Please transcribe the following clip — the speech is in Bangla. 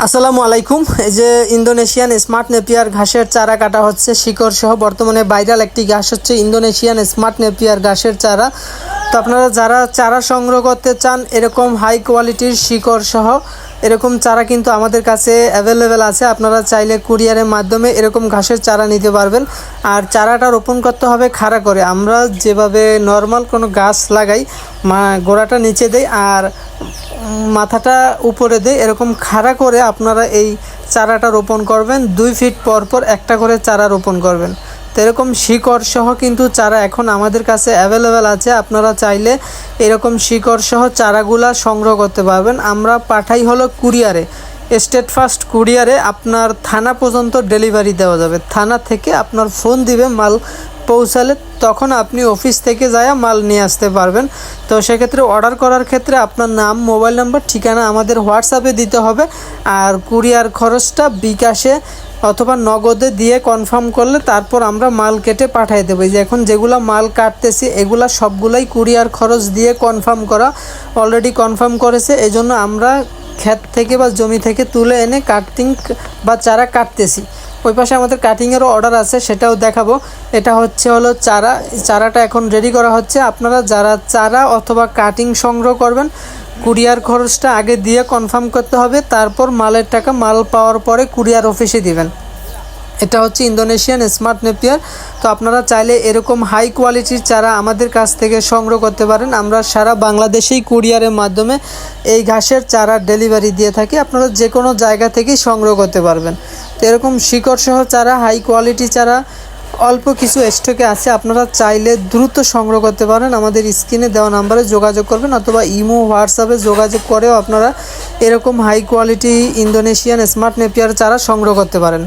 আসসালামু আলাইকুম। এই যে ইন্দোনেশিয়ান স্মার্ট নেপিয়ার ঘাসের চারা কাটা হচ্ছে শিকড় সহ। বর্তমানে ভাইরাল একটি ঘাস হচ্ছে ইন্দোনেশিয়ান স্মার্ট নেপিয়ার ঘাসের চারা। তো আপনারা যারা চারা সংগ্রহ করতে চান এরকম হাই কোয়ালিটির শিকড় সহ এরকম চারা কিন্তু আমাদের কাছে অ্যাভেলেবেল আছে। আপনারা চাইলে কুরিয়ারের মাধ্যমে এরকম ঘাসের চারা নিতে পারবেন। আর চারাটা রোপণ করতে হবে খাড়া করে। আমরা যেভাবে নর্মাল কোনো গাছ লাগাই, গোড়াটা নিচে দেই আর মাথাটা উপরে দেয়, এরকম খাড়া করে আপনারা এই চারাটা রোপণ করবেন। 2 ফিট পর পর একটা করে চারা রোপণ করবেন। তো এরকম শিকড় সহ কিন্তু চারা এখন আমাদের কাছে অ্যাভেলেবেল আছে। আপনারা চাইলে এরকম শিকড় সহ চারাগুলা সংগ্রহ করতে পারবেন। আমরা পাঠাই হলো কুরিয়ারে, স্টেট ফার্স্ট কুরিয়ারে। আপনার থানা পর্যন্ত ডেলিভারি দেওয়া যাবে। থানা থেকে আপনার ফোন দিবে, মাল পৌঁছালে তখন আপনি অফিস থেকে যায় মাল নিয়ে আসতে পারবেন। তো সেক্ষেত্রে অর্ডার করার ক্ষেত্রে আপনার নাম, মোবাইল নাম্বার, ঠিকানা আমাদের হোয়াটসঅ্যাপে দিতে হবে। আর কুরিয়ার খরচটা বিকাশে অথবা নগদে দিয়ে কনফার্ম করলে তারপর আমরা মাল কেটে পাঠিয়ে দেবো। যে এখন যেগুলো মাল কাটতেছি এগুলা সবগুলাই কুরিয়ার খরচ দিয়ে কনফার্ম করা, অলরেডি কনফার্ম করেছে। এই জন্য আমরা ক্ষেত থেকে বা জমি থেকে তুলে এনে কাটিং বা চারা কাটতেছি। ওই পাশে আমাদের কাটিংয়েরও অর্ডার আছে, সেটাও দেখাবো। এটা হলো চারাটা এখন রেডি করা হচ্ছে। আপনারা যারা চারা অথবা কাটিং সংগ্রহ করবেন কুরিয়ার খরচটা আগে দিয়ে কনফার্ম করতে হবে, তারপর মালের টাকা মাল পাওয়ার পরে কুরিয়ার অফিসে দিবেন। এটা হচ্ছে ইন্দোনেশিয়ান স্মার্ট নেপিয়ার। তো আপনারা চাইলে এরকম হাই কোয়ালিটির চারা আমাদের কাছ থেকে সংগ্রহ করতে পারেন। আমরা সারা বাংলাদেশেই কুরিয়ারের মাধ্যমে এই ঘাসের চারা ডেলিভারি দিয়ে থাকি। আপনারা যে কোনো জায়গা থেকেই সংগ্রহ করতে পারবেন। তো এরকম শিকড় সহ চারা, হাই কোয়ালিটি চারা অল্প কিছু স্টকে আছে। আপনারা চাইলে দ্রুত সংগ্রহ করতে পারেন। আমাদের স্ক্রিনে দেওয়া নাম্বারে যোগাযোগ করবেন অথবা ইমো, হোয়াটসঅ্যাপে যোগাযোগ করেও আপনারা এরকম high quality Indonesian smart Napier চারা সংগ্রহ করতে পারেন।